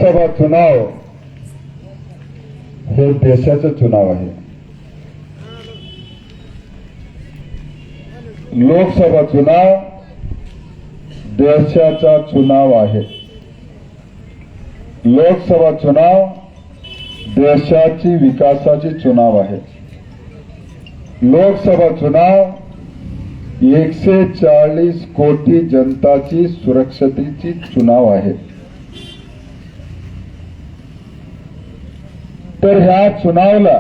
लोकसभा चुनाव हे देशाचं चुनाव आहे. लोकसभा चुनाव देशाचा चुनाव आहे. लोकसभा चुनाव देशाची विकासाची चुनाव आहे. लोकसभा चुनाव 140 कोटी जनताची सुरक्षतेची चुनाव आहे. तर ह्या चुनावला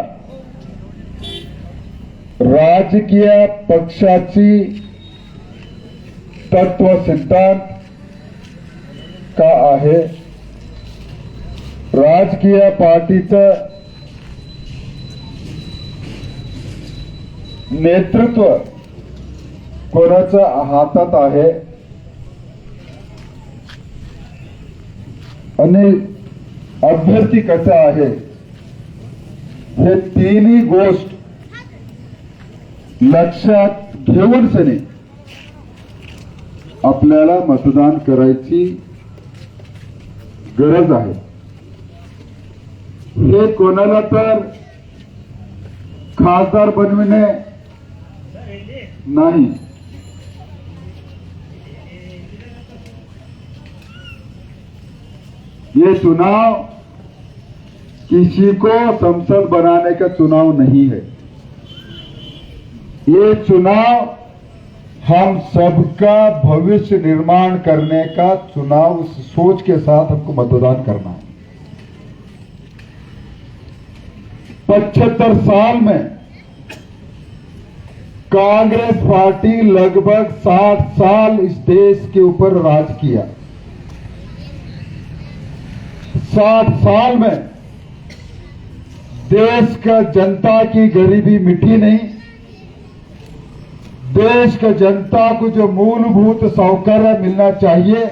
राजकीय पक्षाची तत्व सिद्धांत का आहे, राजकीय पार्टीचं नेतृत्व कोणाच्या हातात आहे आणि अभ्यर्थी कसा आहे, हे तिन्ही गोष्ट लक्षात घेऊन सनी आपल्याला मतदान करायची गरज आहे. हे कोणाला तर खासदार बनविणे नहीं, ये चुनाव किसी को संसद बनाने का चुनाव नहीं है. ये चुनाव हम सबका भविष्य निर्माण करने का चुनाव. उस सोच के साथ हमको मतदान करना है. 75 साल में कांग्रेस पार्टी लगभग 60 साल इस देश के ऊपर राज किया. 60 साल में देश का जनता की गरीबी मिटी नहीं. देश का जनता को जो मूलभूत सौकर्य मिलना चाहिए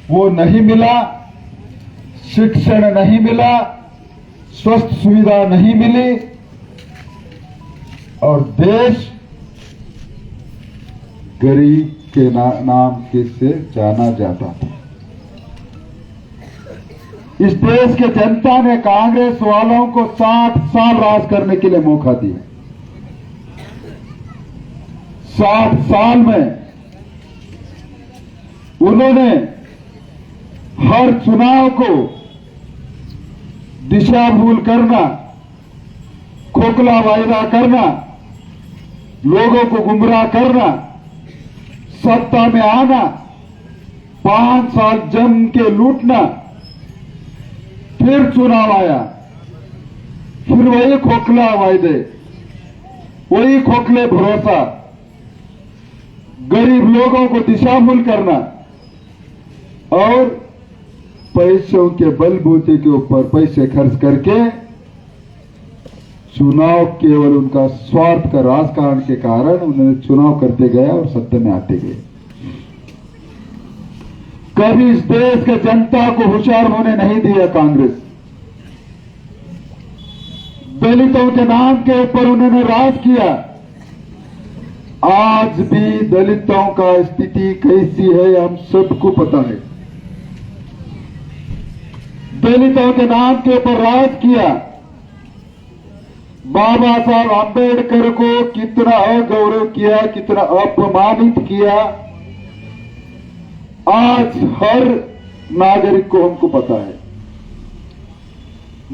वो नहीं मिला. शिक्षण नहीं मिला, स्वास्थ्य सुविधा नहीं मिली और देश गरीब के नाम से जाना जाता था. इस देश के जनता ने कांग्रेस वालों को 60 साल राज करने के लिए मौका दिया. 60 साल में उन्होंने हर चुनाव को दिशा भूल करना, खोखला वायदा करना, लोगों को गुमराह करना, सत्ता में आना, 5 साल जम के लूटना, फिर चुनाव आया, फिर वही खोखला वायदे, वही खोखले भरोसा, गरीब लोगों को दिशाभूल करना और पैसों के बलबूते के ऊपर पैसे खर्च करके चुनाव केवल उनका स्वार्थ का राजकारण के कारण उन्होंने चुनाव करते गए और सत्ता में आते गए. कभी इस देश के जनता को होशियार होने नहीं दिया. कांग्रेस दलितों के नाम के ऊपर उन्होंने राज किया. आज भी दलितों का स्थिति कैसी है हम सबको पता है. दलितों के नाम के ऊपर राज किया. बाबा साहब आंबेडकर को कितना अगौरव किया, कितना अपमानित किया, आज हर नागरिक को हमको पता है.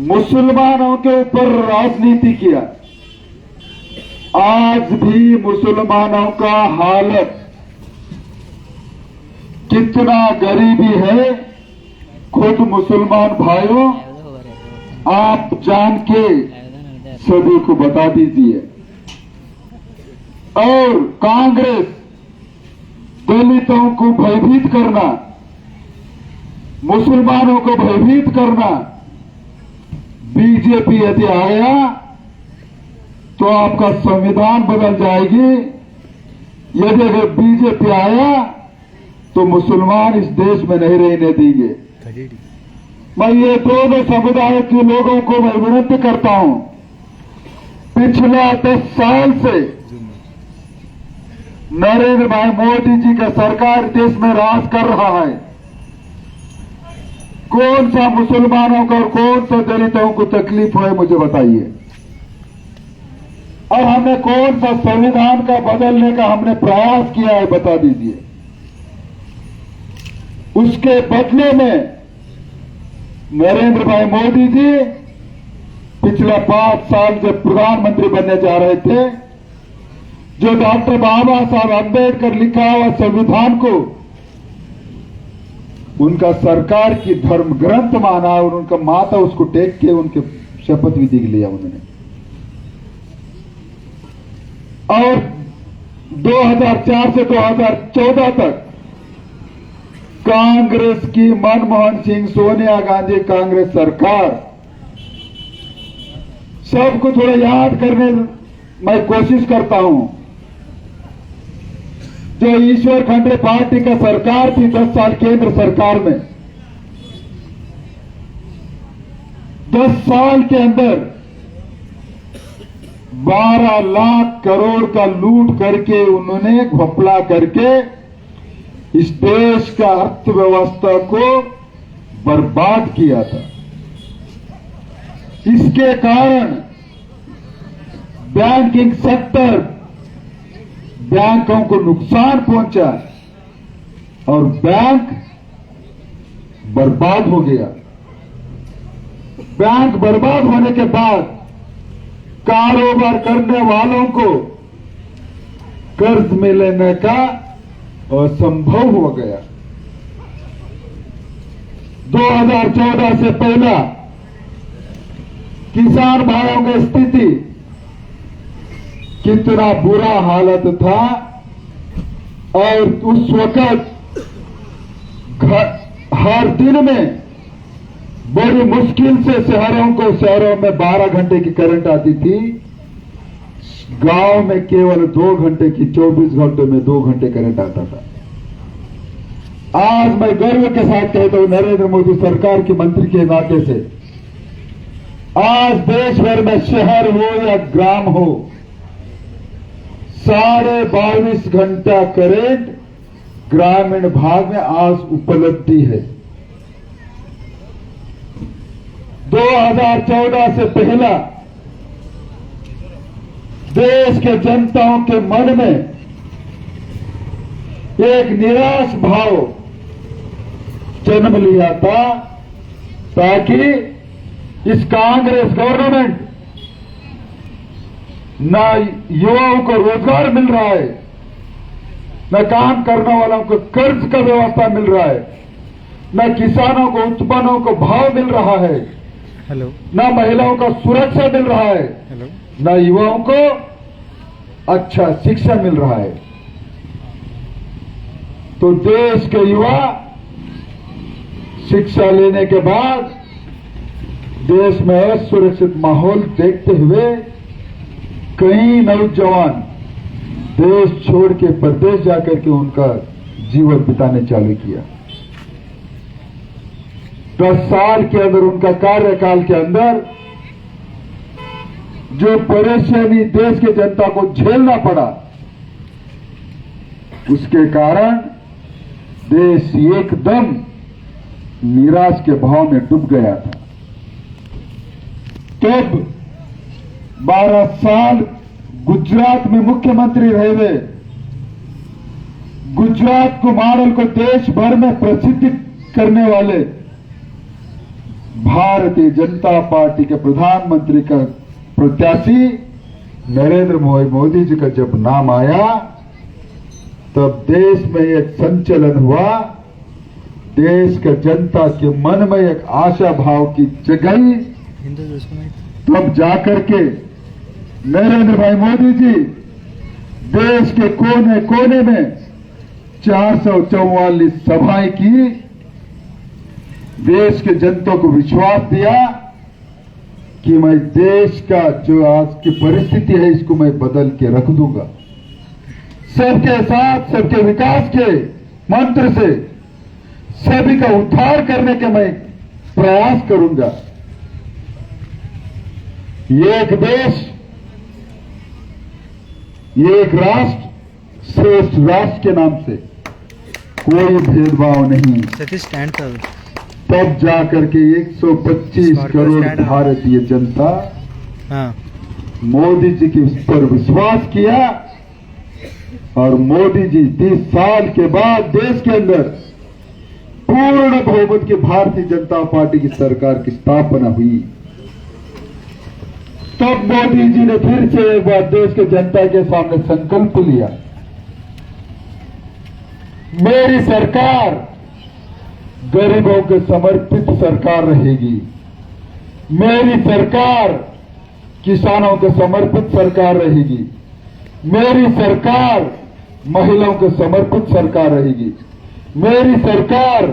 मुसलमानों के ऊपर राजनीति किया. आज भी मुसलमानों का हालत कितना गरीबी है, खुद मुसलमान भाइयों आप जान के सभी को बता दीजिए. और कांग्रेस दलितों को भयभीत करना, मुसलमानों को भयभीत करना, बीजेपी यदि आया तो आपका संविधान बदल जाएगी. यदि अगर बीजेपी आया तो मुसलमान इस देश में नहीं रहने देंगे. मैं ये दोनों समुदाय के लोगों को मैं विनती करता हूं, पिछले 10 साल से नरेंद्र भाई मोदी जी का सरकार देश में राज कर रहा है. कौन सा मुसलमानों को और कौन सा दलितों को तकलीफ है मुझे बताइए। और हमने कौन सा संविधान का बदलने का हमने प्रयास किया है बता दीजिए। उसके बदले में नरेंद्र भाई मोदी जी पिछले 5 साल जब प्रधानमंत्री बनने जा रहे थे, जो डॉक्टर बाबा साहब अम्बेडकर लिखा हुआ संविधान को उनका सरकार की धर्म ग्रंथ माना और उनका माता उसको टेक के उनके शपथ विधि लिया उन्होंने। और 2004 से 2014 तक कांग्रेस की मनमोहन सिंह, सोनिया गांधी कांग्रेस सरकार, सबको थोड़ा याद करने मैं कोशिश करता हूं। जो ईश्वर खंडे पार्टी का सरकार थी 10 साल केंद्र सरकार में, 10 साल के अंदर 12 लाख करोड़ का लूट करके उन्होंने घोपला करके इस देश का अर्थव्यवस्था को बर्बाद किया था। इसके कारण बैंकिंग सेक्टर, बैंकों को नुकसान पहुंचा और बैंक बर्बाद हो गया। बैंक बर्बाद होने के बाद कारोबार करने वालों को कर्ज मिलने का असंभव हो गया। 2014 से पहला किसान भाइयों की स्थिति कितना बुरा हालत था और उस वक्त हर दिन में बड़ी मुश्किल से शहरों में 12 घंटे की करंट आती थी। गांव में केवल 2 घंटे की, 24 घंटों में 2 घंटे करंट आता था। आज मैं गर्व के साथ कहता हूं, नरेंद्र मोदी सरकार के मंत्री के नाते से, आज देश भर में शहर हो या ग्राम हो, 22.5 घंटा करंट ग्रामीण भाग में आज उपलब्धि है। 2014 से पहला देश के जनताओं के मन में एक निराश भाव जन्म लिया था, ताकि इस कांग्रेस गवर्नमेंट न युवाओं को रोजगार मिल रहा है, न काम करने वालों को कर्ज का व्यवस्था मिल रहा है, न किसानों को उत्पन्नों को भाव मिल रहा है, हेलो, न महिलाओं का सुरक्षा मिल रहा है, हेलो, न युवाओं को अच्छा शिक्षा मिल रहा है। तो देश के युवा शिक्षा लेने के बाद देश में असुरक्षित माहौल देखते हुए कई नौजवान देश छोड़ के प्रदेश जाकर के उनका जीवन बिताने चालू किया। 10 साल के अंदर, उनका कार्यकाल के अंदर जो परेशानी देश के जनता को झेलना पड़ा, उसके कारण देश एकदम निराश के भाव में डूब गया था। तब 12 साल गुजरात में मुख्यमंत्री रहे हुए, गुजरात को मॉडल को देश भर में प्रसिद्ध करने वाले भारतीय जनता पार्टी के प्रधानमंत्री का प्रत्याशी नरेंद्र मोदी जी का जब नाम आया, तब देश में एक संचलन हुआ। देश के जनता के मन में एक आशा भाव की जगाई। तब जाकर के नरेंद्र भाई मोदी जी देश के कोने कोने में 444 सभाएं की, देश के जनता को विश्वास दिया कि मैं देश का जो आज की परिस्थिति है इसको मैं बदल के रख दूंगा। सबके साथ सबके विकास के मंत्र से सभी का उद्धार करने के मैं प्रयास करूंगा। एक देश, एक राष्ट्र, श्रेष्ठ राष्ट्र के नाम से कोई भेदभाव नहीं। सतीश स्टैंड तब जाकर के 125 करोड़ भारतीय जनता मोदी जी के पर विश्वास किया और मोदी जी 30 साल के बाद देश के अंदर पूर्ण बहुमत की भारतीय जनता पार्टी की सरकार की स्थापना हुई। तब मोदी जी ने फिर से एक बार देश के जनता के सामने संकल्प लिया, मेरी सरकार गरीबों के समर्पित सरकार रहेगी, मेरी सरकार किसानों के समर्पित सरकार रहेगी, मेरी सरकार महिलाओं को समर्पित सरकार रहेगी, मेरी सरकार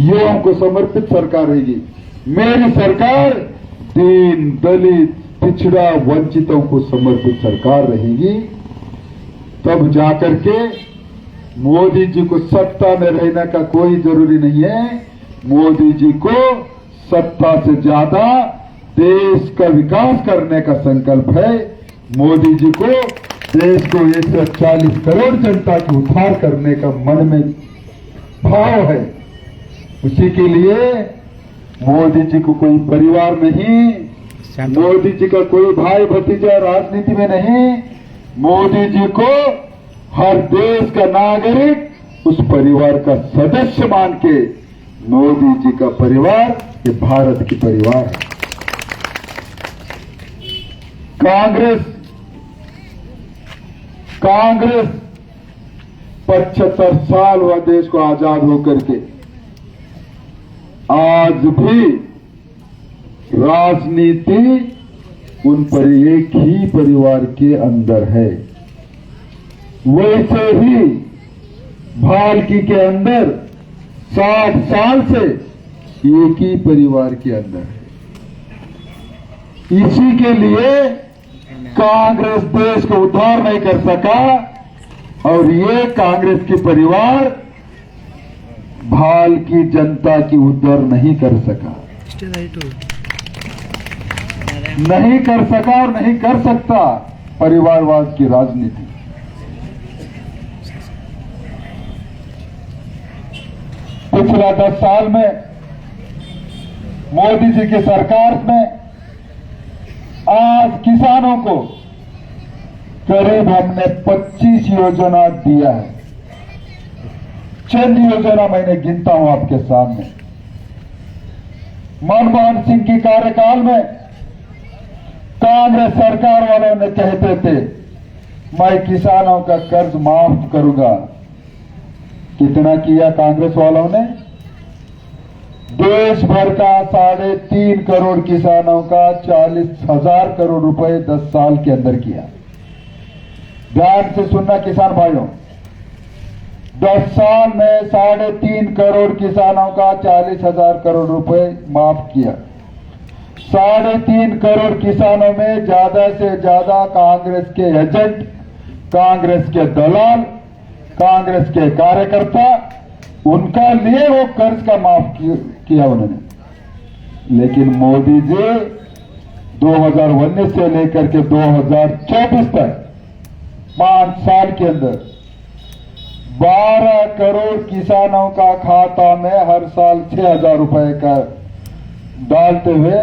युवाओं को समर्पित सरकार रहेगी, मेरी सरकार दीन दलित पिछड़ा वंचितों को समर्पित सरकार रहेगी। तब जाकर के मोदी जी को सत्ता में रहने का कोई जरूरी नहीं है, मोदी जी को सत्ता से ज्यादा देश का विकास करने का संकल्प है। मोदी जी को देश को 140 करोड़ जनता की उद्धार करने का मन में भाव है। उसी के लिए मोदी जी को कोई परिवार नहीं, मोदी जी का कोई भाई भतीजा राजनीति में नहीं, मोदी जी को हर देश का नागरिक उस परिवार का सदस्य मान के मोदी जी का परिवार ये भारत की परिवार है। कांग्रेस 75 साल हुआ देश को आजाद होकर के, आज भी राजनीति उन पर एक ही परिवार के अंदर है। वैसे ही भालकी के अंदर 60 साल से एक ही परिवार के अंदर है। इसी के लिए कांग्रेस देश को उद्धार नहीं कर सका और ये कांग्रेस की परिवार भालकी जनता की उद्धार नहीं कर सका, नहीं कर सका और नहीं कर सकता परिवारवाद की राजनीति। पिछला 10 साल में मोदी जी की सरकार में आज किसानों को करीब हमने 25 योजना दिया है। चंद योजना मैंने गिनता हूं आपके सामने। मनमोहन सिंह की कार्यकाल में कांग्रेस सरकार वालों ने कहते थे मैं किसानों का कर्ज माफ करूंगा। कितना किया कांग्रेस वालों ने? देश भर का 3.5 करोड़ किसानों का 40,000 करोड़ रुपए 10 साल के अंदर किया। ध्यान से सुनना किसान भाइयों, 10 साल में 3.5 करोड़ किसानों का 40,000 करोड़ रुपए माफ किया। 3.5 करोड़ किसानों में ज्यादा से ज्यादा कांग्रेस के एजेंट, कांग्रेस के दलाल, कांग्रेस के कार्यकर्ता, उनका लिए वो कर्ज का माफ किया उन्होंने। लेकिन मोदी जी 2019 से लेकर के 2024 तक 5 साल के अंदर 12 करोड़ किसानों का खाता में हर साल 6,000 रुपए का डालते हुए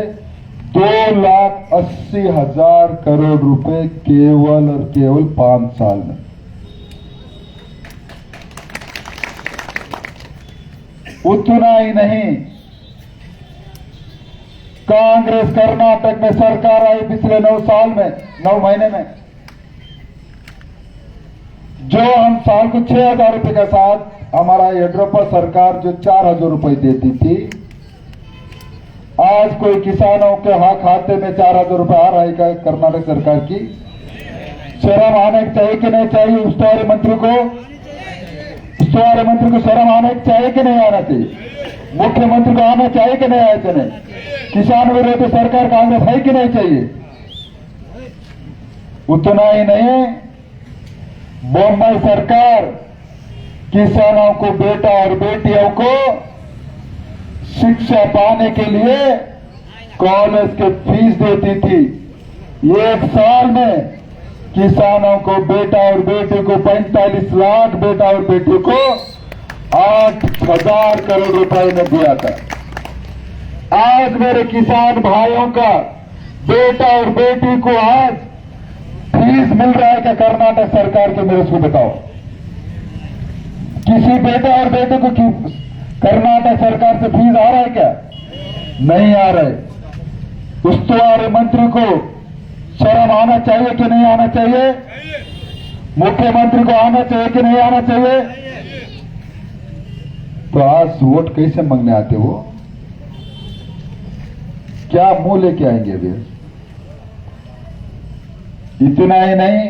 2,80,000 करोड़ रुपए केवल और केवल 5 साल में। उतना ही नहीं, कांग्रेस कर्नाटक में सरकार आई पिछले 9 महीने में, जो हम साल को 6,000 रुपए के साथ हमारा येडियुरप्पा सरकार जो 4,000 रुपए देती थी, आज कोई किसानों के खाते में 4,000 रुपए आ रहा है कर्नाटक सरकार की। शर्म आने चाहिए कि नहीं चाहिए? उस्तुवारी मंत्री को शर्म आने चाहिए कि नहीं आना चाहिए? मुख्यमंत्री को आना चाहिए कि नहीं आए कि नहीं? किसान विरोधी सरकार कांग्रेस है कि नहीं चाहिए? उतना ही नहीं, बम्बई सरकार किसानों को, बेटा और बेटियों को शिक्षा पाने के लिए कॉलेज के फीस देती थी। 1 साल में किसानों को, बेटा और बेटी को 45 लाख बेटा और बेटी को 8,000 करोड़ रुपए में दिया था। आज मेरे किसान भाइयों का बेटा और बेटी को आज फीस मिल रहा है क्या कर्नाटक सरकार के? मेरे उसको बताओ, किसी बेटा और बेटे को कर्नाटक सरकार से फीस आ रहा है क्या? नहीं आ रहा है। उस्तुवारी मंत्री को शर्म आना चाहिए कि नहीं आना चाहिए? मुख्यमंत्री को आना चाहिए कि नहीं आना चाहिए? तो आज वोट कैसे मांगने आते हो? क्या मुंह लेके आएंगे वे? इतना ही नहीं,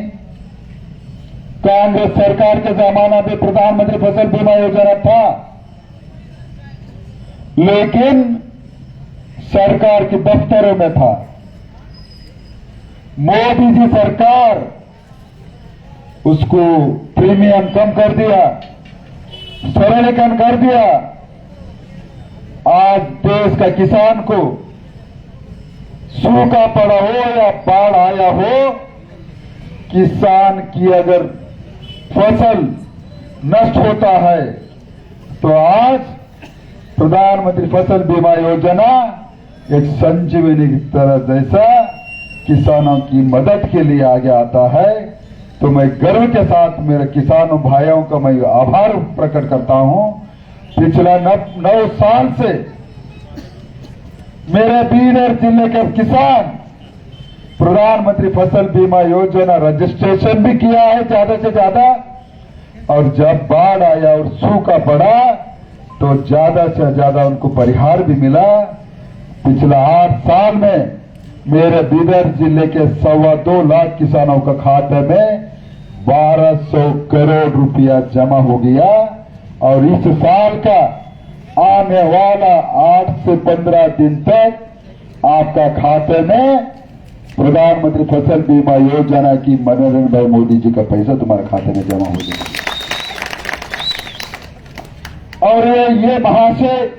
कांग्रेस सरकार के जमाना में प्रधानमंत्री फसल बीमा योजना था, लेकिन सरकार के दफ्तरों में था। मोदी जी सरकार उसको प्रीमियम कम कर दिया, सरलीकरण कर दिया। आज देश का किसान को सूखा पड़ा हो या बाढ़ आया हो, किसान की अगर फसल नष्ट होता है तो आज प्रधानमंत्री फसल बीमा योजना एक संजीवनी की तरह जैसा किसानों की मदद के लिए आगे आता है। तो मैं गर्व के साथ मेरे किसानों भाइयों का मैं आभार प्रकट करता हूं। पिछला 9 साल से मेरे बीदर जिले के किसान प्रधानमंत्री फसल बीमा योजना रजिस्ट्रेशन भी किया है ज्यादा से ज्यादा, और जब बाढ़ आया और सूखा पड़ा तो ज्यादा से ज्यादा उनको परिहार भी मिला। पिछला 8 साल में मेरे बीदर जिले के 2.25 लाख किसानों का खाते में 1200 करोड़ रुपया जमा हो गया, और इस साल का आने वाला 8 से 15 दिन तक आपका खाते में प्रधानमंत्री फसल बीमा योजना की नरेंद्र भाई मोदी जी का पैसा तुम्हारे खाते में जमा हो जाएगा। और ये महाशय,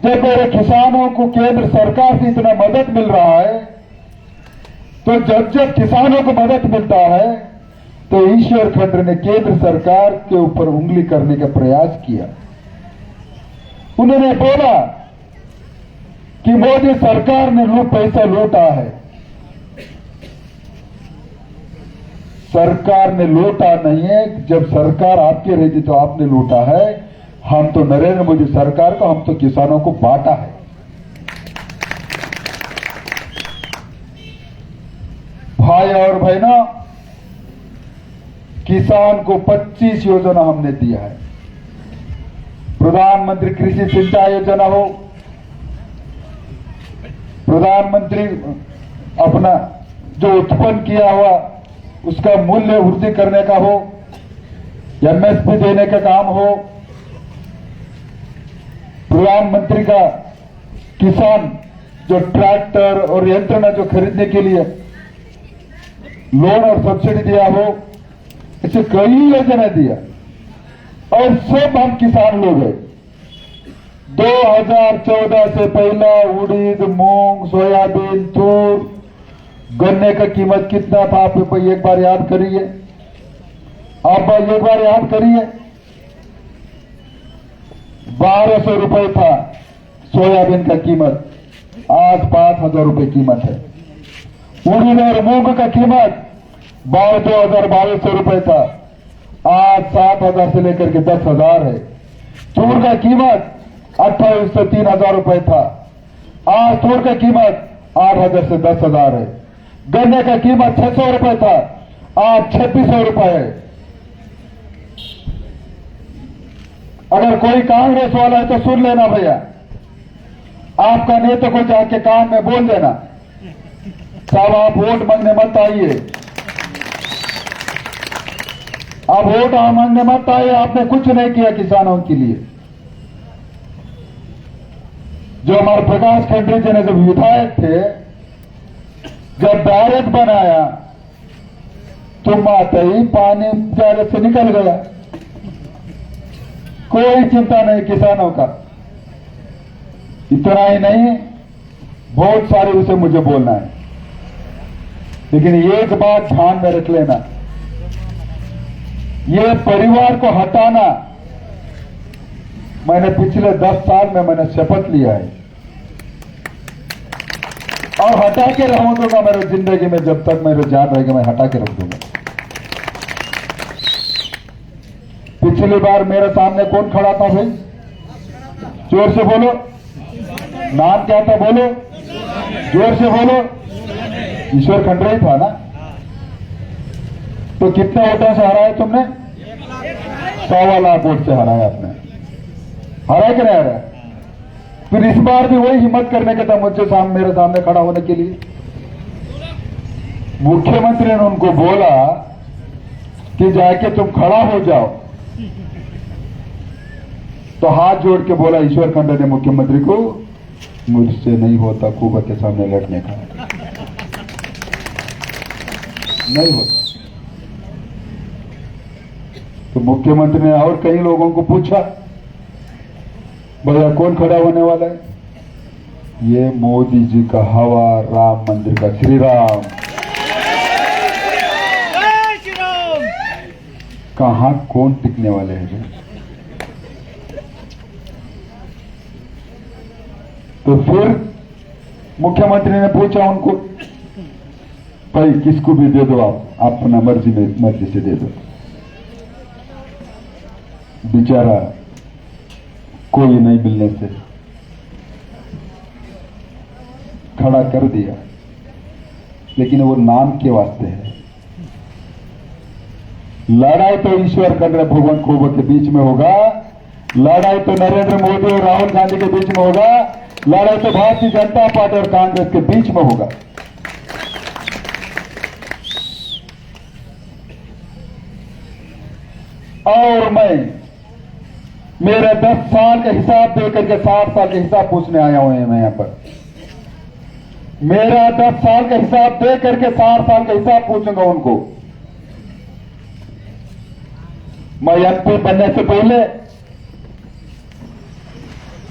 जब मेरे किसानों को केंद्र सरकार से इतना मदद मिल रहा है, तो जब जब किसानों को मदद मिलता है तो ईश्वर खंडर ने केंद्र सरकार के ऊपर उंगली करने का प्रयास किया। उन्होंने बोला कि मोदी सरकार ने पैसा लूटा है। सरकार ने लूटा नहीं है, जब सरकार आपकी रही थी तो आपने लूटा है। हम तो नरेंद्र मोदी सरकार को, हम तो किसानों को बांटा है। भाई और बहनों, किसान को 25 योजना हमने दिया है। प्रधानमंत्री कृषि सिंचाई योजना हो, प्रधानमंत्री अपना जो उत्पन्न किया हुआ उसका मूल्य वृद्धि करने का हो, एमएसपी देने का काम हो, प्रधानमंत्री का किसान जो ट्रैक्टर और यंत्रणा जो खरीदने के लिए लोन और सब्सिडी दिया हो, ऐसे कई योजना दिया, और सब हम किसान लोग हैं। 2014 से पहला उड़ीद, मूंग, सोयाबीन, तूर, गन्ने का कीमत कितना था आप एक बार याद करिए। आप एक बार याद करिए, 1200 रुपए था सोयाबीन का कीमत, आज 5000 रुपए कीमत है। उड़ीद और मूंग का कीमत 2200 रुपए था, आज 7000 से लेकर के 10,000 है। तूर का कीमत 2800 से 3000 रुपए था, आज तूर का कीमत 8000 से 10,000 है। गन्ने का कीमत 600 रुपए था, आज 2600 रुपए है। अगर कोई कांग्रेस वाला है तो सुन लेना भैया, आपका नेता को जाके कान में बोल देना, साहब आप वोट मांगने मत आइए, आप वोट मांगने मत आइए, आपने कुछ नहीं किया किसानों के लिए। जो हमारे प्रकाश खंडरी जी ने जब विधायक थे, जब बैरक बनाया तो माता ही पानी बैरक से निकल गया, कोई चिंता नहीं किसानों का। इतना ही नहीं, बहुत सारे विषय मुझे बोलना है, लेकिन एक बात ध्यान में रख लेना, ये परिवार को हटाना, मैंने पिछले 10 साल में मैंने शपथ लिया है और हटा के रहूं दूंगा मेरे जिंदगी में, जब तक मेरे जान रहेगी मैं हटा के रख दूंगा। पिछली बार मेरे सामने कौन खड़ा था भाई? जोर से बोलो, नाम क्या था बोलो, जोर से बोलो। ईश्वर खंडरे ही था ना? तो कितने वोटों से हराया तुमने? 1.25 लाख वोट से हराया आपने। हराया कि नहीं हराया? फिर इस बार भी वही हिम्मत करने का था मुझसे मेरे सामने खड़ा होने के लिए। मुख्यमंत्री ने उनको बोला कि जाके तुम खड़ा हो जाओ, तो हाथ जोड़ के बोला ईश्वर खंडरे ने मुख्यमंत्री को, मुझसे नहीं होता कुबा के सामने लड़ने का, नहीं होता। तो मुख्यमंत्री ने और कई लोगों को पूछा, भैया कौन खड़ा होने वाला है? ये मोदी जी का हवा, राम मंदिर का श्री राम। कहां कौन टिकने वाले हैं? तो फिर मुख्यमंत्री ने पूछा उनको, भाई किसको भी दे दो, आप अपना मर्जी से दे दो। बेचारा कोई नहीं मिलने से खड़ा कर दिया, लेकिन वो नाम के वास्ते है। लड़ाई तो ईश्वर खंडरे भगवान खोबा के बीच में होगा, लड़ाई तो नरेंद्र मोदी और राहुल गांधी के बीच में होगा, लड़ाई तो भारतीय जनता पार्टी और कांग्रेस के बीच में होगा। और मैं मेरे 10 साल का हिसाब देकर के 60 साल का हिसाब पूछने आया हूं मैं यहां पर। मेरा 10 साल का हिसाब दे करके 60 साल का हिसाब पूछूंगा उनको। मैं एमपी बनने से पहले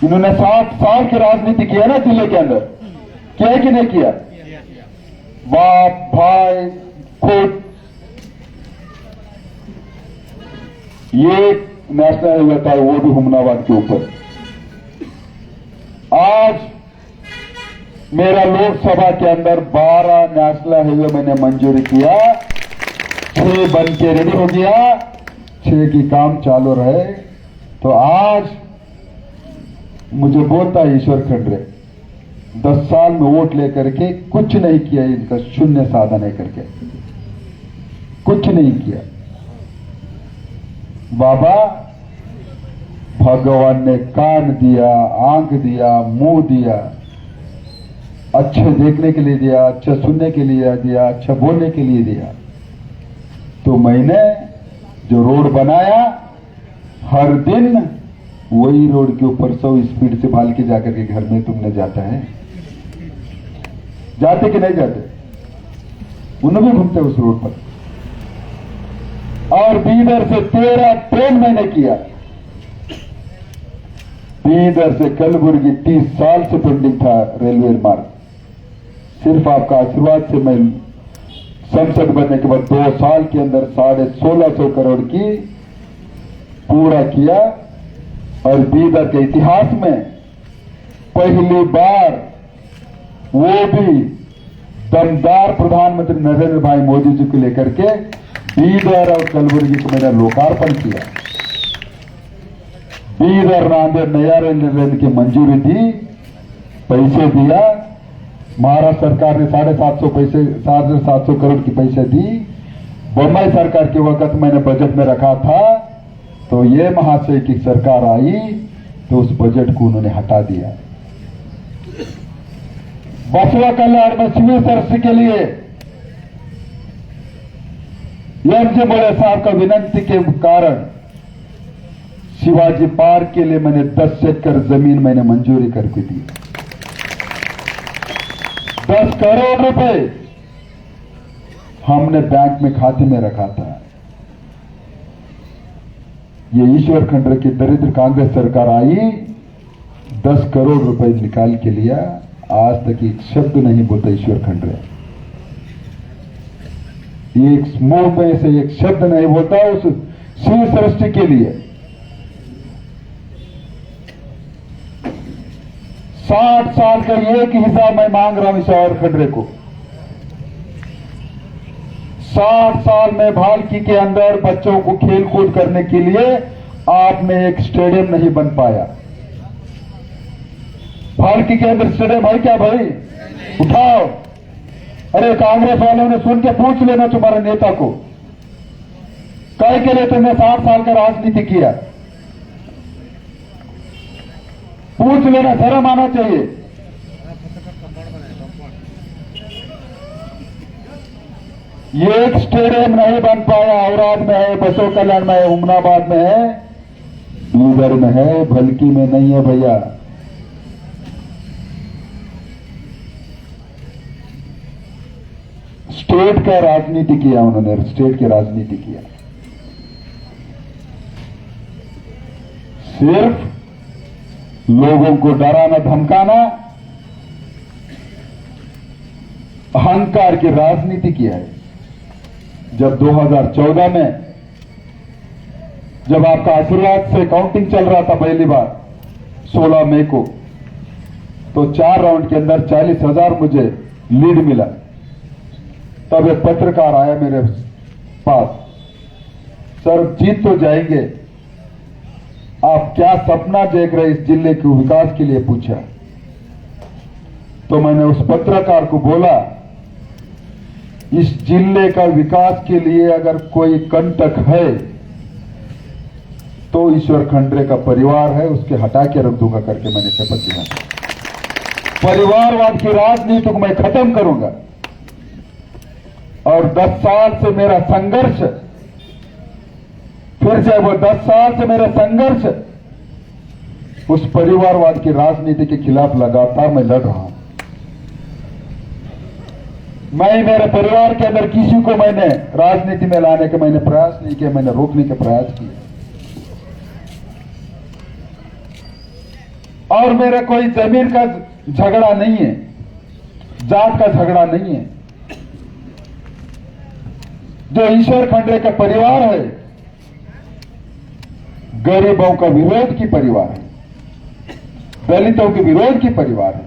इन्होंने 60 साल की राजनीति किया ना जिले के अंदर, किया कि नहीं किया? बाप भाई खुद ये नेशनल हाईवे था, वो भी हुमनाबाद के ऊपर। आज मेरा लोकसभा के अंदर 12 नेशनल हाईवे मैंने मंजूरी किया, 6 बन के रेडी हो गया, 6 की काम चालू रहे। तो आज मुझे बोलता है ईश्वर खंडरे 10 साल में वोट लेकर के कुछ नहीं किया, इनका शून्य साधा नहीं करके कुछ नहीं किया। बाबा भगवान ने कान दिया, आंख दिया, मुंह दिया, अच्छे देखने के लिए दिया, अच्छा सुनने के लिए दिया, अच्छा बोलने के लिए दिया। तो मैंने जो रोड बनाया, हर दिन वही रोड के ऊपर 100 स्पीड से भाल के जाकर के घर में तुमने जाता है, जाते कि नहीं जाते? उन्हें भी घूमते उस रोड पर। और बीदर से 13 ट्रेन मैंने किया, बीदर से कलबुर्गी 30 साल से पेंडिंग था रेलवे मार्ग। सिर्फ आपका आशीर्वाद से मैं संसद बनने के बाद 2 साल के अंदर 1650 करोड़ की पूरा किया। और बीदर के इतिहास में पहली बार वो भी दमदार प्रधानमंत्री नरेंद्र भाई मोदी जी को लेकर के बीदर और कलबुर्गी को मैंने लोकार्पण किया। बीदर नांदेड़ नया रेल लाइन की मंजूरी दी, पैसे दिया। महाराष्ट्र सरकार ने 750 करोड़ की पैसे दी। बम्बई सरकार के वक्त मैंने बजट में रखा था, तो ये महाशय की सरकार आई तो उस बजट को उन्होंने हटा दिया। बसवा कल्याण में सिविल सर्विस के लिए एमजे बड़े साहब का विनंती के कारण शिवाजी पार्क के लिए मैंने 10 एकड़ जमीन मैंने मंजूरी करके दी। 10 करोड़ रुपए हमने बैंक में खाते में रखा था। ये ईश्वर खंडरे की दरिद्र कांग्रेस सरकार आई, 10 करोड़ रुपए निकाल के लिया। आज तक एक शब्द नहीं बोलता ईश्वर खंडरे, एक मुंह में से एक शब्द नहीं बोलता उस शिव सृष्टि के लिए। 60 साल का एक हिस्सा मैं मांग रहा हूं इस और खंडरे को। 60 साल में भालकी के अंदर बच्चों को खेल कूद करने के लिए आपने एक स्टेडियम नहीं बन पाया। भालकी के अंदर स्टेडियम है क्या भाई? उठाओ। अरे कांग्रेस वालों ने सुन के पूछ लेना तुम्हारे नेता को, कहे के लिए तुमने 60 साल का राजनीति किया, पूछ लेना, शर्म आना चाहिए। ये एक स्टेडियम नहीं बन पाया। औराद में है, बसों कल्याण में है, उमनाबाद में है, बीदर में है, भलकी में नहीं है भैया। स्टेट का राजनीति किया उन्होंने, स्टेट की राजनीति किया। सिर्फ लोगों को डराना धमकाना, अहंकार की राजनीति किया है। जब 2014 में जब आपका आशीर्वाद से काउंटिंग चल रहा था पहली बार 16 मई को, तो 4 राउंड के अंदर 40,000 मुझे लीड मिला। तब एक पत्रकार आया मेरे पास, सर जीत तो जाएंगे, आप क्या सपना देख रहे इस जिले के विकास के लिए, पूछा। तो मैंने उस पत्रकार को बोला, इस जिले का विकास के लिए अगर कोई कंटक है तो ईश्वर खंडरे का परिवार है, उसके हटा के रख दूंगा करके मैंने शपथ लिया। परिवारवाद की राजनीति को मैं खत्म करूंगा। और 10 साल से मेरा संघर्ष, फिर से वो 10 साल से मेरा संघर्ष उस परिवारवाद की राजनीति के खिलाफ लगातार मैं लड़ रहा हूं। मैं मेरे परिवार के अंदर किसी को मैंने राजनीति में लाने का मैंने प्रयास नहीं किया, मैंने रोकने का प्रयास किया। और मेरा कोई जमीन का झगड़ा नहीं है, जात का झगड़ा नहीं है। जो ईश्वर खंडरे का परिवार है, गरीबों का विरोध की परिवार है, दलितों के विरोध की परिवार है।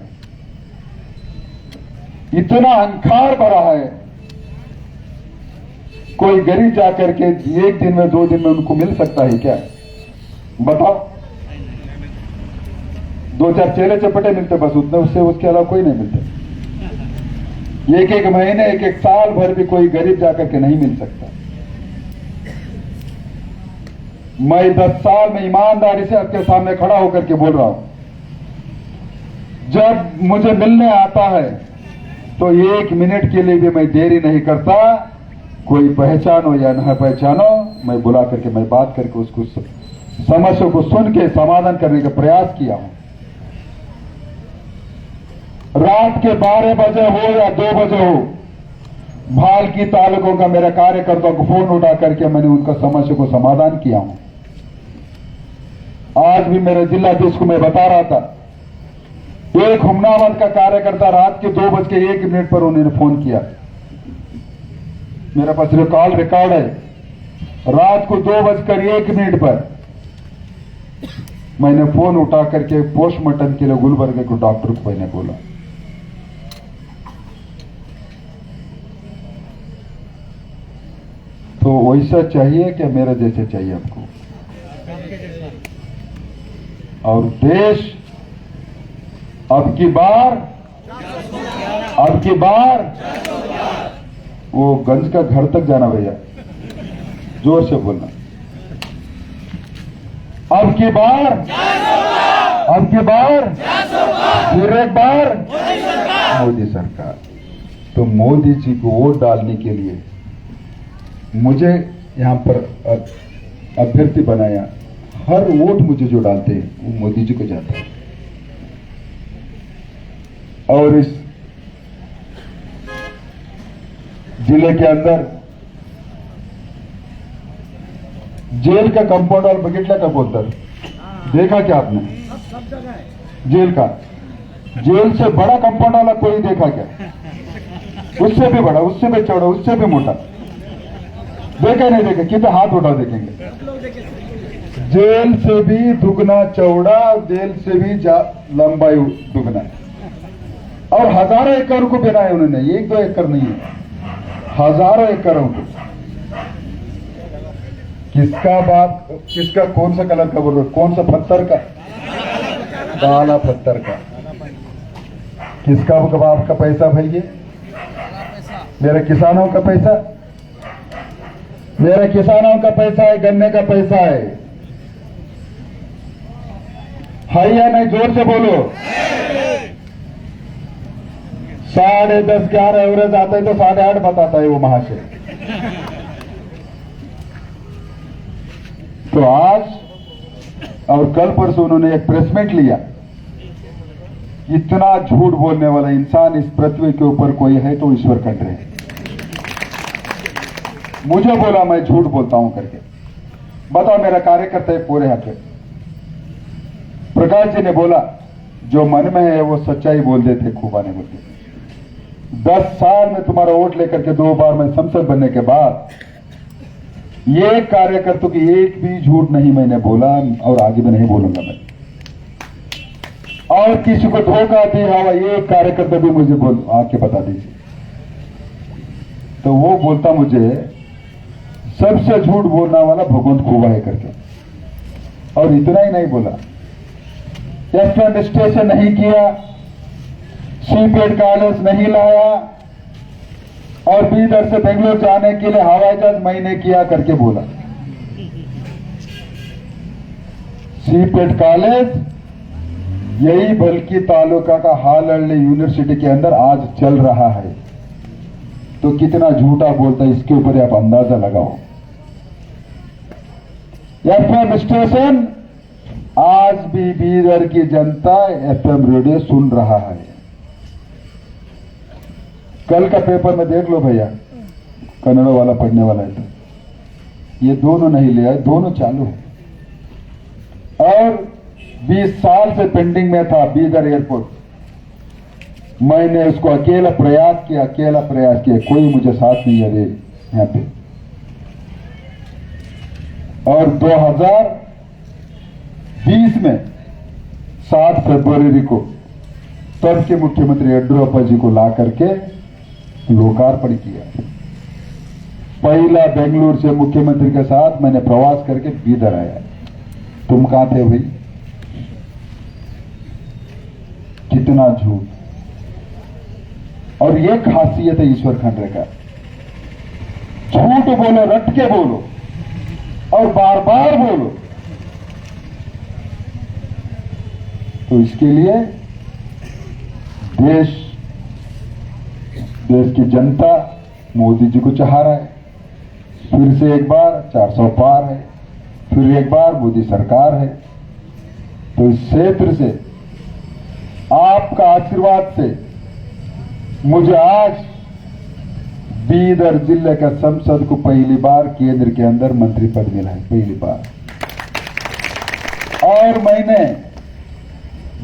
इतना अहंकार भरा है, कोई गरीब जाकर के 1 दिन में 2 दिन में उनको मिल सकता है क्या? बताओ। 2-4 चेले चपटे मिलते बस, उतने, उससे उसके अलावा कोई नहीं मिलते। 1-1 महीने 1-1 साल भर भी कोई गरीब जाकर के नहीं मिल सकता। मैं 10 साल में ईमानदारी से आपके सामने खड़ा होकर के बोल रहा हूं, जब मुझे मिलने आता है तो 1 मिनट के लिए भी मैं देरी नहीं करता। कोई पहचानो या न पहचानो, मैं बुला करके, मैं बात करके उसको समस्या को सुन के समाधान करने का प्रयास किया हूं। रात के 12 बजे हो या 2 बजे हो, भालकी तालुकों का मेरा कार्यकर्ताओं को फोन उठा करके मैंने उनका समस्या को समाधान किया हूं। आज भी मेरे जिलाधीश को मैं बता रहा था, एक हुमनाबाद का कार्यकर्ता रात के 2:01 पर उन्होंने फोन किया, मेरे पास कॉल रिकॉर्ड है। रात को 2:01 पर मैंने फोन उठा करके पोस्टमार्टम के लिए गुलबर्गा को डॉक्टर को मैंने बोला। तो वैसा चाहिए क्या मेरा जैसे चाहिए आपको? और देश अब की बार वो गंज का घर तक जाना भैया, जोर से बोलना। अब की बार फिर एक बार मोदी सरकार। तो मोदी जी को वोट डालने के लिए मुझे यहां पर अभ्यर्थी बनाया। हर वोट मुझे जो डालते हैं वो मोदी जी को जाता है। और इस जिले के अंदर जेल का कंपाउंड वॉल बघितला का बोलतात, देखा क्या आपने? जेल का, जेल से बड़ा कंपाउंड वाला कोई देखा क्या? उससे भी बड़ा, उससे भी चौड़ा, उससे भी मोटा देखा नहीं देखा? कितना हाथ उठा देखेंगे? जेल से भी दुगना चौड़ा और जेल से भी लंबाई दुगना, और हजारों एकड़ को बनाया उन्होंने, 1-2 एकड़ नहीं है, हजारों एकड़ों को। किसका बाप, किसका कौन सा कलर का बोल रहे, कौन सा पत्थर का, काला पत्थर का। किसका बाप का पैसा भाई ये? मेरे किसानों का पैसा, मेरे किसानों का पैसा है, गन्ने का पैसा है या नहीं? जोर से बोलो। 10:30 11 एवरेज आता है तो 8:30 बताता है वो महाशय। तो आज और कल परसों उन्होंने एक प्रेस मीट लिया। इतना झूठ बोलने वाला इंसान इस पृथ्वी के ऊपर कोई है तो ईश्वर खंडरे है। मुझे बोला मैं झूठ बोलता हूं करके, बताओ मेरा कार्यकर्ता है पूरे हाथ में। प्रकाश जी ने बोला जो मन में है वो सच्चाई बोल देते, खूब आने बोलते। 10 साल में तुम्हारा वोट लेकर के 2 बार मैं संसद बनने के बाद ये कार्यकर्ता की एक भी झूठ नहीं मैंने बोला और आगे भी नहीं बोलूंगा मैं। और किसी को धोखा दिया हुआ एक कार्यकर्ता भी मुझे बोल आके बता दीजिए। तो वो बोलता मुझे सबसे झूठ बोलने वाला भगवंत खुबा है करके, और इतना ही नहीं बोला, एफएम स्टेशन नहीं किया, सीपेड कॉलेज नहीं लाया, और बीदर से बेंगलोर जाने के लिए हवाई जहाज मैंने किया करके बोला। सीपेड कॉलेज यही बल्कि तालुका का हालहल्ली यूनिवर्सिटी के अंदर आज चल रहा है, तो कितना झूठा बोलता है इसके ऊपर आप अंदाजा लगाओ। एफएम स्टेशन आज भी बीदर की जनता एफएम रेडियो सुन रहा है। कल का पेपर में देख लो भैया, कन्नड़ वाला पढ़ने वाला है तो ये दोनों नहीं लिया है, दोनों चालू है। और 20 साल से पेंडिंग में था बीदर एयरपोर्ट। मैंने उसको अकेला प्रयास किया, कोई मुझे साथ नहीं है यहां पे। और 2020 में 7 फरवरी को तब के मुख्यमंत्री येडियुरप्पा जी को ला करके लोकार्पण किया। पहला बेंगलुरु से मुख्यमंत्री के साथ मैंने प्रवास करके बीदर आया। तुम कहां थे भाई? कितना झूठ। और ये खासियत है ईश्वर खंडरे का, झूठ बोलो, रट के बोलो और बार बार बोलो। तो इसके लिए देश की जनता मोदी जी को चाह रहा है। फिर से एक बार 400 पार है, फिर एक बार मोदी सरकार है। तो इस क्षेत्र से आपका आशीर्वाद से मुझे आज बीदर जिले का संसद को पहली बार केंद्र के अंदर मंत्री पद मिला है, पहली बार। और मैंने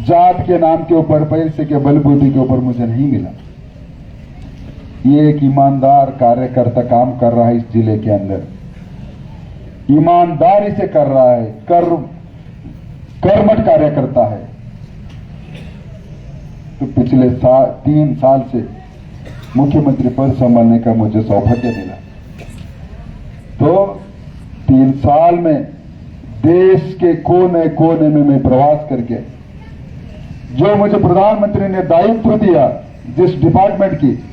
जात के नाम के ऊपर, पैसे के बलबूते के ऊपर मुझे नहीं मिला। ये एक ईमानदार कार्यकर्ता काम कर रहा है इस जिले के अंदर, ईमानदारी से कर रहा है, कर्मठ कार्यकर्ता है। तो पिछले 3 साल से मुख्यमंत्री पद संभालने का मुझे सौभाग्य मिला। तो 3 साल में देश के कोने कोने में मैं प्रवास करके जो मुझे प्रधानमंत्री ने दायित्व दिया जिस डिपार्टमेंट की,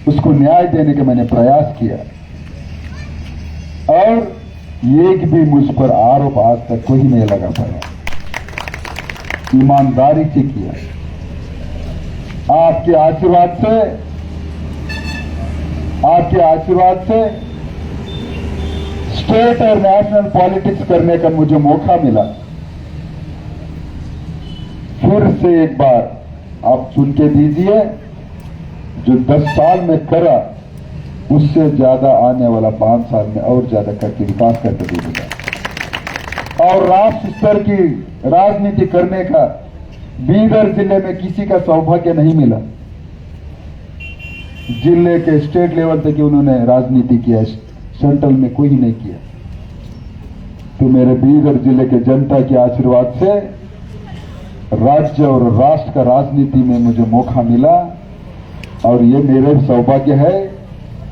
उसको न्याय देने का मैंने प्रयास किया। और एक भी मुझ पर आरोप आज तक कोई नहीं लगा पाया, ईमानदारी से किया। आपके आशीर्वाद से स्टेट और नेशनल पॉलिटिक्स करने का मुझे मौका मिला। फिर से एक बार आप चुन के दीजिए, जो 10 साल में करा उससे ज्यादा आने वाला 5 साल में और ज्यादा करके विकास करके दीजिएगा। और राष्ट्र स्तर की राजनीति करने का बीदर जिले में किसी का सौभाग्य नहीं मिला। जिले के स्टेट लेवल तक उन्होंने राजनीति किया, सेंट्रल में कोई नहीं किया। तो मेरे बीदर जिले के जनता के आशीर्वाद से राज्य और राष्ट्र का राजनीति में मुझे मौका मिला और ये मेरे सौभाग्य है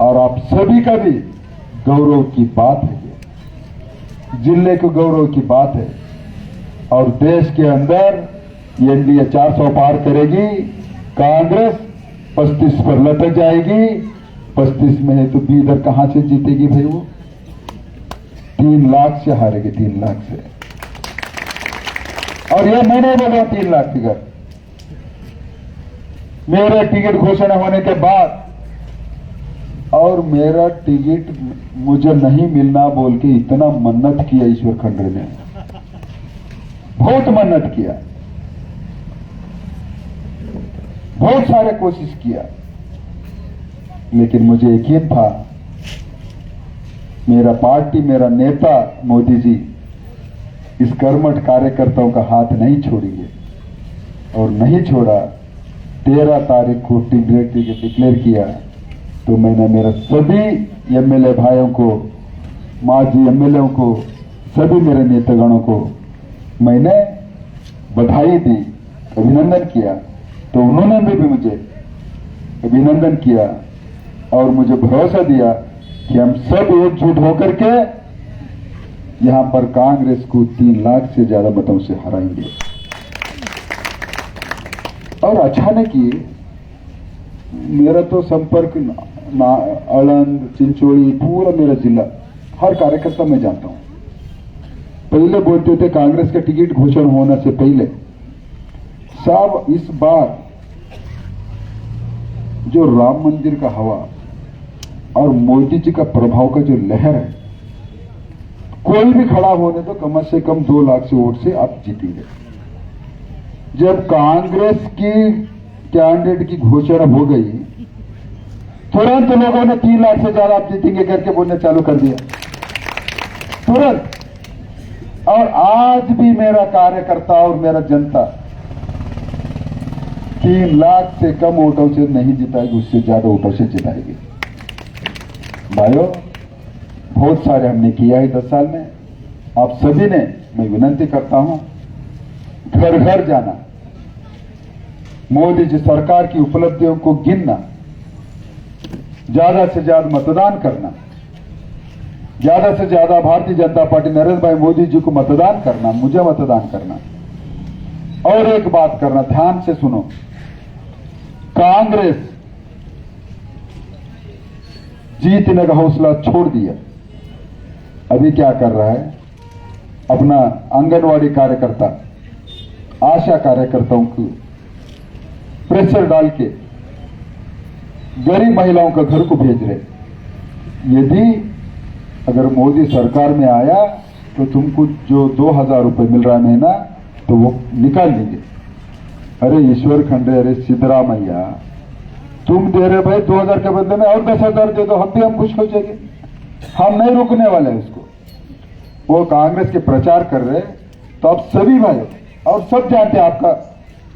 और आप सभी का भी गौरव की बात है। जिले को गौरव की बात है और देश के अंदर एनडीए 400 पार करेगी, कांग्रेस 35 पर लटक जाएगी। 35 में है तो बीदर कहां से जीतेगी भाई? वो 3 लाख से हारेगी, 3 लाख से। और यह मैं नहीं बोल रहा 3 लाख फिगर, मेरे टिकट घोषणा होने के बाद और मेरा टिकट मुझे नहीं मिलना बोल के इतना मन्नत किया ईश्वर खंडरे ने, बहुत मन्नत किया, बहुत सारे कोशिश किया, लेकिन मुझे यकीन था मेरा पार्टी, मेरा नेता मोदी जी इस कर्मठ कार्यकर्ताओं का हाथ नहीं छोड़ेंगे और नहीं छोड़ा। 13 तारीख को टिकट डिक्लेयर किया तो मैंने मेरा सभी एमएलए भाइयों को, माजी एमएलए को, सभी मेरे नेतागणों को मैंने बधाई दी, अभिनंदन किया। तो उन्होंने भी मुझे अभिनंदन किया और मुझे भरोसा दिया कि हम सब एकजुट होकर के यहां पर कांग्रेस को 3 लाख से ज्यादा मतों से हराएंगे। और अचानक ही मेरा तो संपर्क आनंद, चिंचोली, पूरा मेरा जिला, हर कार्यकर्ता मैं जानता हूं। पहले बोलते थे कांग्रेस का टिकट घोषणा होने से पहले, साहब इस बार जो राम मंदिर का हवा और मोदी जी का प्रभाव का जो लहर है, कोई भी खड़ा होने तो कम से कम 2 लाख से वोट से आप जीतेंगे। जब कांग्रेस की कैंडिडेट की घोषणा हो गई, तुरंत लोगों ने 3 लाख से ज्यादा आप जीतेंगे करके बोलना चालू कर दिया, तुरंत। और आज भी मेरा कार्यकर्ता और मेरा जनता 3 लाख से कम वोटों से नहीं जिताएगी, उससे ज्यादा वोटों से जिताएगी। भाइयों, बहुत सारे हमने किया है 10 साल में। आप सभी ने, मैं विनती करता हूं, घर घर जाना, मोदी जी सरकार की उपलब्धियों को गिनना, ज्यादा से ज्यादा मतदान करना, ज्यादा से ज्यादा भारतीय जनता पार्टी नरेंद्र भाई मोदी जी को मतदान करना, मुझे मतदान करना। और एक बात करना, ध्यान से सुनो, कांग्रेस जीतने का हौसला छोड़ दिया। अभी क्या कर रहा है, अपना आंगनवाड़ी कार्यकर्ता, आशा कार्यकर्ताओं को प्रेशर डाल के गरीब महिलाओं का घर को भेज रहे। यदि अगर मोदी सरकार में आया तो तुमको जो 2000 रुपए मिल रहा है महीना, तो वो निकाल लेंगे। अरे ईश्वर खंडरे, अरे सिद्धरामैया, तुम दे रहे भाई 2000 के बदले में और 10,000 दे दो, हम खुश हो जाएंगे। हम नहीं रुकने वाले हैं इसको। वो कांग्रेस के प्रचार कर रहे, तो आप सभी भाई और सब जानते हैं आपका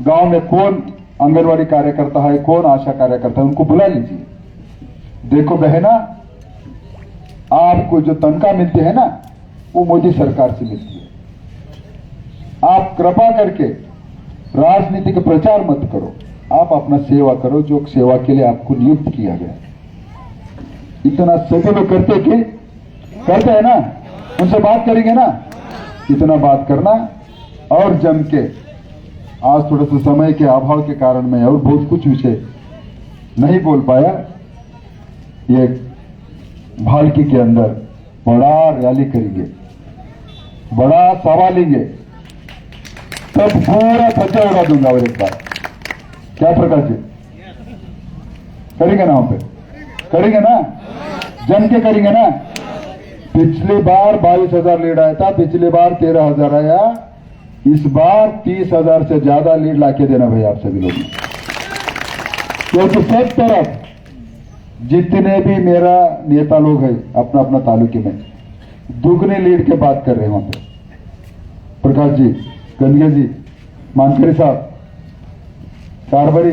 गांव में कौन आंगनवाड़ी कार्यकर्ता है, कौन आशा कार्यकर्ता है, उनको बुला लीजिए। देखो बहना, आपको जो तनख्वाह मिलती है ना, वो मोदी सरकार से मिलती है। आप कृपा करके राजनीति का प्रचार मत करो, आप अपना सेवा करो, जो सेवा के लिए आपको नियुक्त किया गया। इतना सभी लोग करते हैं ना, उनसे बात करेंगे ना, इतना बात करना। और जम के, आज थोड़ा सा समय के अभाव के कारण मैं और बहुत कुछ विषय नहीं बोल पाया। ये भालकी के अंदर बड़ा रैली करेंगे, बड़ा सभा लेंगे, तब पूरा ध्वजा उड़ा दूंगा। और एक बार क्या प्रकाश जी करेंगे ना, वहां पे करेंगे ना, जम के करेंगे ना। पिछली बार 22,000 लीड आया था, पिछली बार 13,000 आया, इस बार 30,000 से ज्यादा लीड लाके देना भाई आप सभी लोग, क्योंकि सब तरफ जितने भी मेरा नेता लोग हैं अपना अपना तालुके में दुगने लीड के बात कर रहे हैं। वहां पे प्रकाश जी, गंदगे जी, मानकरी साहब, कारभारी,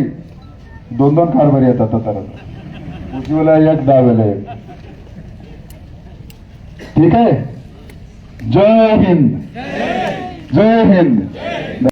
2 कारभारी येतात तरह उज्ज्वला एक, डावेला एक, ठीक है। जय हिंद जय हिंद।